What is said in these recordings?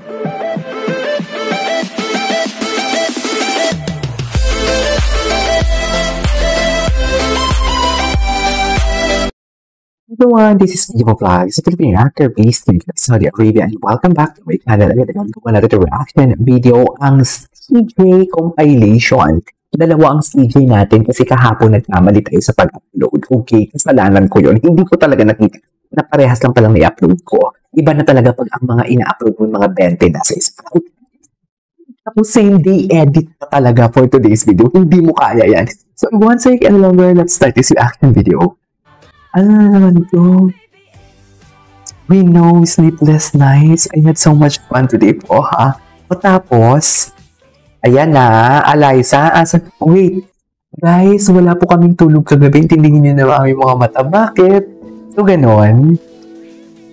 Everyone, this is Evo Vlogs, a Filipino actor based in Saudi Arabia, and welcome back to my channel. Again, ko another reaction video, ang CJ compilation. Dalawa ang CJ natin kasi kahapon nagkamali tayo sa pag-upload. Okay, kasalanan ko yun. Hindi ko talaga nakita na parehas lang palang i-upload ko. Iba na talaga pag ang mga ina-upload mo mga 20 nasa isang. Tapos same day edit pa talaga for today's video. Hindi mo kaya yan. So once again, let's start this reaction video. Ano na naman to? We know sleepless nights. I had so much fun today po, ha? Tapos, ayan na, Eliza, wait, guys, wala po kaming tulog kagabi. Tindigin nyo na aming mga mata. Bakit? So, ganon.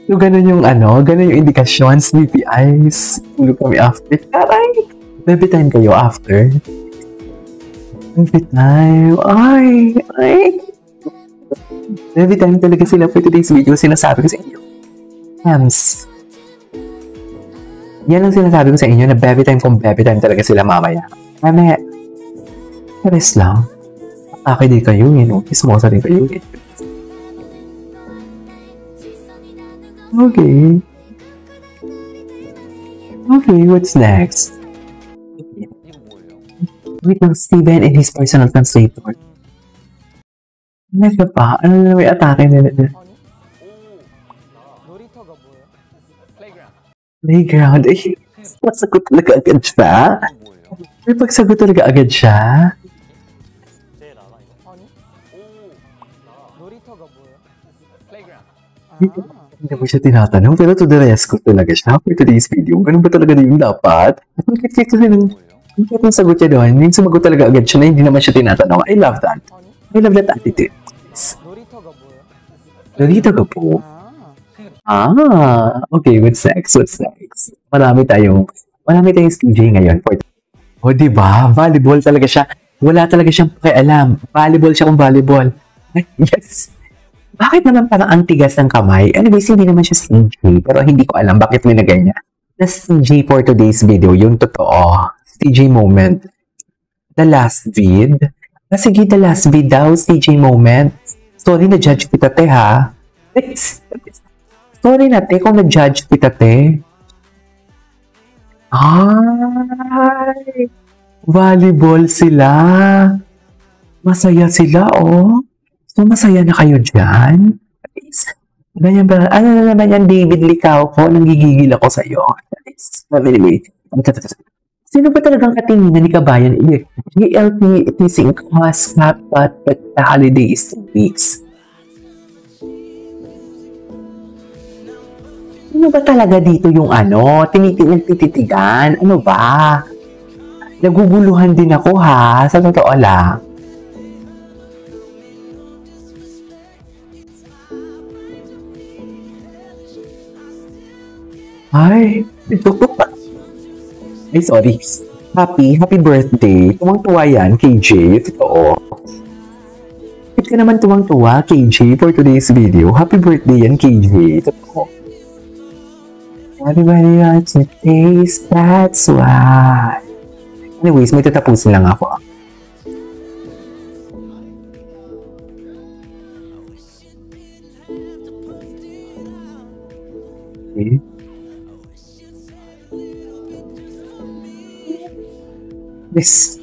So, ganon yung ganon yung indikasyon. Sleepy eyes. Tulog kami after. Taray! Baby time kayo after. Baby time. Ay! Every time talaga sila for today's video, sinasabi ko sa inyo. Hams. Yan ang sinasabi ko sa inyo na baby time kung baby time talaga sila mamaya. Mamaya, pares lang. Okay din kayo, Kismosa din kayo, Okay. Okay, what's next? Wait lang, Steven and his personal translator. Ano pa? Ano na may atake nila? Playground. Eh, pagsagot talaga agad siya? May pagsagot talaga agad siya? Hindi mo siya tinatanong, pero to the rescue talaga siya for today's video. Ganun ba talaga yung dapat? Ang sagot niya doon, yung sumagot talaga agad siya na hindi naman siya tinatanong. I love that. I love that attitude. Lolita ka po? Okay, what's next? Marami tayong CJ ngayon. O, diba? Volleyball talaga siya. Wala talaga siyang pakialam. Volleyball siya kung volleyball. Yes! Bakit naman parang ang tigas ng kamay? Anyways, hindi naman siya CJ. Pero hindi ko alam bakit may nagay niya. The CJ for today's video, yung totoo. CJ moment. The last vid. Sige, the last vid daw, CJ moment. Sorry na judge kita, te, ha? Sorry na, te, kung na-judge kita, te. Ay! Volleyball sila. Masaya sila, oh. So, masaya na kayo dyan? Ganyan ba? Ano na naman yan, David Licao ko? Nanggigigil ako sa'yo. Anyway, sino ba talagang katinginan ni Kabayan? GLP teasing cost cap, but the holiday is 2 weeks. Sino ba talaga dito yung tinititigan? Ano ba? Naguguluhan din ako, ha? Sa totoo lang. Ay, ito pa. Ay, sorry. Happy birthday. Tuwang-tuwa yan, KJ. Totoo. Bakit ka naman tuwang-tuwa, KJ, for today's video? Happy birthday yan, KJ. Totoo. Everybody wants to taste, that's why. Anyways, may tatapusin lang ako. Okay. Yes.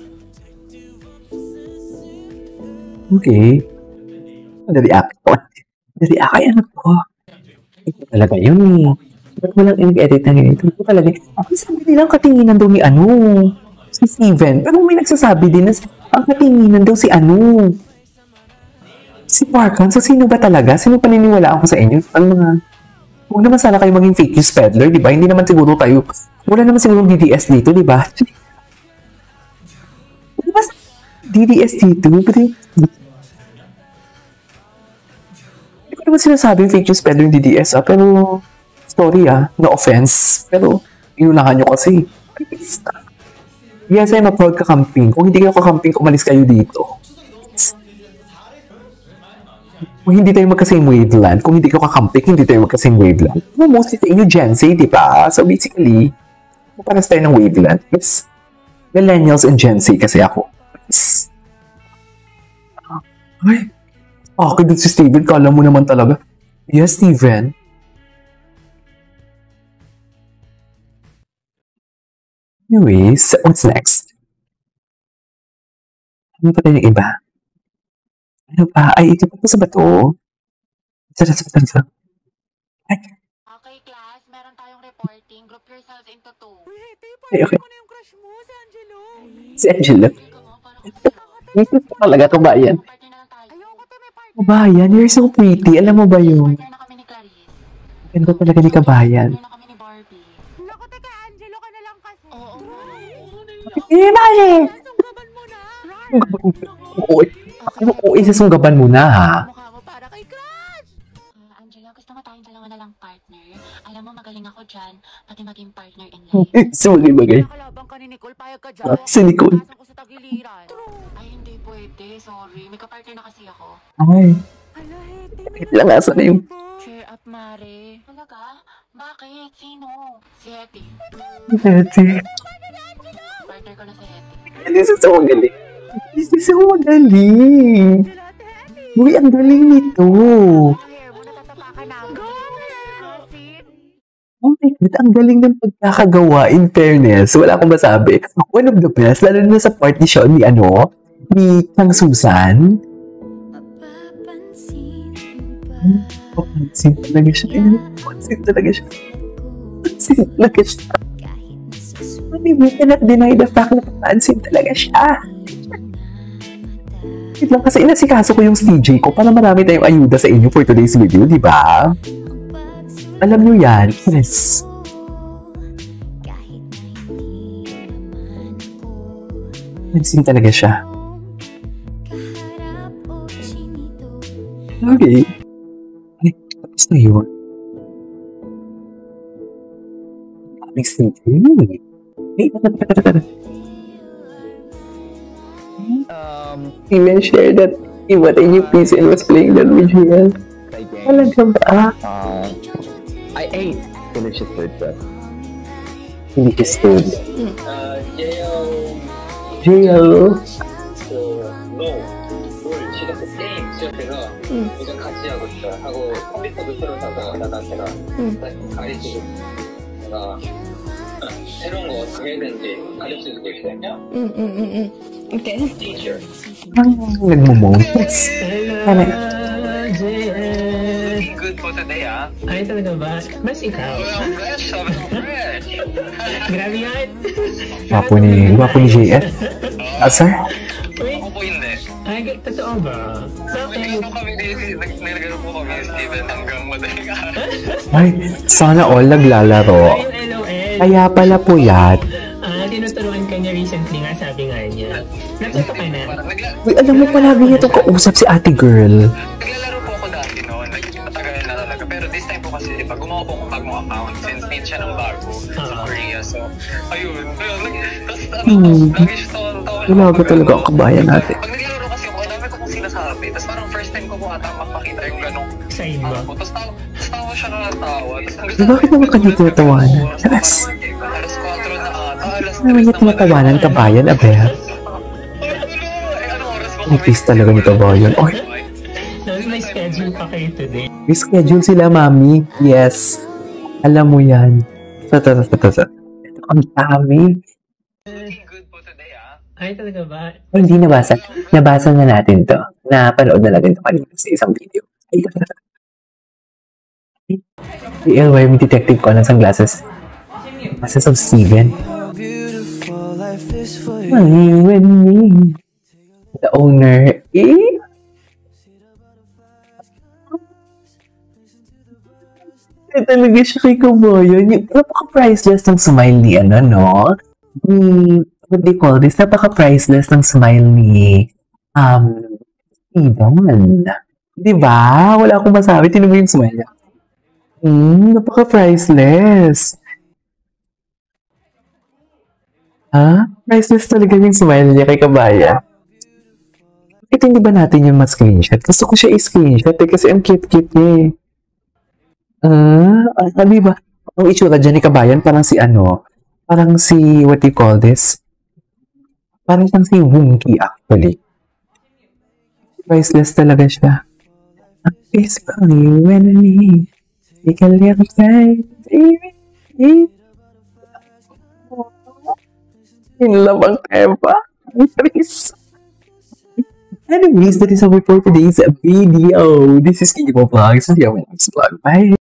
Okay. Nari-react ko. Nari-react ay ano po. Ito talaga yun eh. Ba't mo lang i-edit na ganito? Ito talaga. Ang sabi nilang katinginan daw ni si Steven. Pero may nagsasabi din na ang katinginan daw si si Parkan. So sino ba talaga? Sino paniniwalaan ko sa inyo? Ang mga... Huwag naman sana kayo maging fake news peddler, di ba? Hindi naman siguro tayo... Wala naman siguro DDS dito, di ba? DDS dito? Hindi ko naman sinasabing fake news peddler yung DDS, pero sorry no offense, pero inunahan nyo kasi. Yes, I'm a proud kakamping. Kung hindi kayo kakamping, umalis kayo dito. Kung hindi tayo magkasame wavelength, kung hindi kayo kakamping, hindi tayo magkasame wavelength. Mostly sa inyo, Gen Z, di ba? So basically, Paras tayo ng wavelength. Yes. Millennials and Gen Z kasi ako. Yes. Ay. Okay din si Steven. Kala mo naman talaga. Yes, Steven. Anyways, what's next? Ano pa tayo ng iba? Ano pa? Ay, ito pa sa bato. Sa. Ay. Okay, class. Meron tayong reporting. Group yourselves into 2. Ay, okay. Ano yung crush mo? Si Angelo? Si Angelo. Ito talaga kabayan. Ayoko to, may partner. Kabayan, you're so pretty. Alam mo ba yun? Partner na kami ni Clarice. Ganda talaga ni kabayan. Partner na kami ni Barbie. Naku, teka, Angelo ka na lang kasi. Oo. Eh, Mali! Sunggaban mo na. Oo, isasunggaban mo na, ha? Mukha mo para kay Crush. Angela, gusto mo tayong dalawa na lang partner? Alam mo, magaling ako dyan. Pati maging partner in life. Bagay. Nakalabang ka ni Nicole, payag ka dyan. Si Nicole. Pasang ko sa tagiliran. Ay, hindi pwede. Sorry. May kapartner na kasi ako. Ay, Hala, Hete. wait lang, asa na yung... Cheer up, Mare. Talaga? Bakit? Sino? Si Hetty. Hetty. Partner ko na si Hetty. This is so magaling. This is so magaling. Angelo, Ate Hete. Uy, ang galing nito. Hair mo, natatapakan namin. Go! Asin. Oh my God, ang galing ng pagkakagawa, in fairness. Wala akong masabi. One of the best, lalo na sa part ni Sean, ni Kang Susan. Pansin talaga siya. Pansin talaga siya. Pansin talaga siya. We cannot deny the fact na pansin talaga siya. Wait lang, kasi inasikaso ko yung CJ ko para marami tayong ayuda sa inyo for today's video, di ba? Alam nyo yan. Yes. Pansin talaga siya. Okay. Ay, tapos na yun. Aming CJ. Hey, Steven shared that he was a new PC and was playing that with GL. Talaga ba? I ate delicious food, but Hindi ka stood. JL JL. 롤 시작했을 때 시작해서 이제 같이 하고 있어. 하고 컴퓨터도 새로 사서 나한테가 가르치고 내가 새로운 거 어떻게 해야 되는지 가르쳐주고 있거든요. Okay. Teacher. Nagmo-moans. Ano? Good for today, ah. Ay, talaga ba? Mas ikaw. I'm fresh, I'm fresh. Grabe yan. Gwapo ni JF. Sir? Uy, Ako po hindi. ay, totoo ba? Bakit? Nagano kami nilagano po kami ni Steven hanggang madaling araw. Ay, sana all naglalaro. Ay, yung LOL. Kaya pala po yan. Tinuturuan ka niya recently nga, sabi nga niya. Natuto ka na. Uy, alam mo palagi niya itong kausap si ate girl. Naglalaro po ako dati noon. Matagal na talaga. Pero this time po kasi, diba, gumawa po akong bagong account since need siya ng bago sa Korea. So, ayun. Tapos, lagi siya tawa-tawa. Talaga talaga ang kabayan natin. Pag naglaro kasi ako, dami ko kung sinasabi. Tapos parang first time ko po ata makakita yung ganong Side mo. ako. Tapos tawa siya na tawa. Bakit naman kanya tinatawanan? Alas. Alas 4 na ata. Alas 3 Ano niya tinatawanan kabayan, Aber? Nipis talaga ni kabayan. Oy, Tapos may schedule pa kayo today. may schedule sila, mami. Yes. Alam mo yan. Ito. Ang dami. Good po today, ah. Ay, talaga ba? Ay, hindi nabasa. Nabasa na natin to. Napanood na natin to kanina sa isang video. Ay, si LY, may detective ko ng sunglasses. Glasses of Steven. Money with me. The owner, talaga siya kay kabayan. Yung napaka-priceless ng smile ni no? What do you call this? Napaka-priceless ng smile ni, Steven. Diba? Wala akong masabi. Tinan mo yung smile niya. Napaka-priceless. Ha? Priceless talaga yung smile niya kay kabayan. Ito hindi ba natin yung ma-screenshot? Gusto ko siya i-screenshot kasi ang cute-cute niya diba? Ang itsura dyan ni kabayan parang si Parang si, what do you call this? Parang siyang si Wonky actually. Priceless talaga siya. It's funny when I need take a little time, baby. In love ang Eva. Please. Anyways, that is all for today's video. This is Kiko Vlogs. See you on my next vlog. Bye.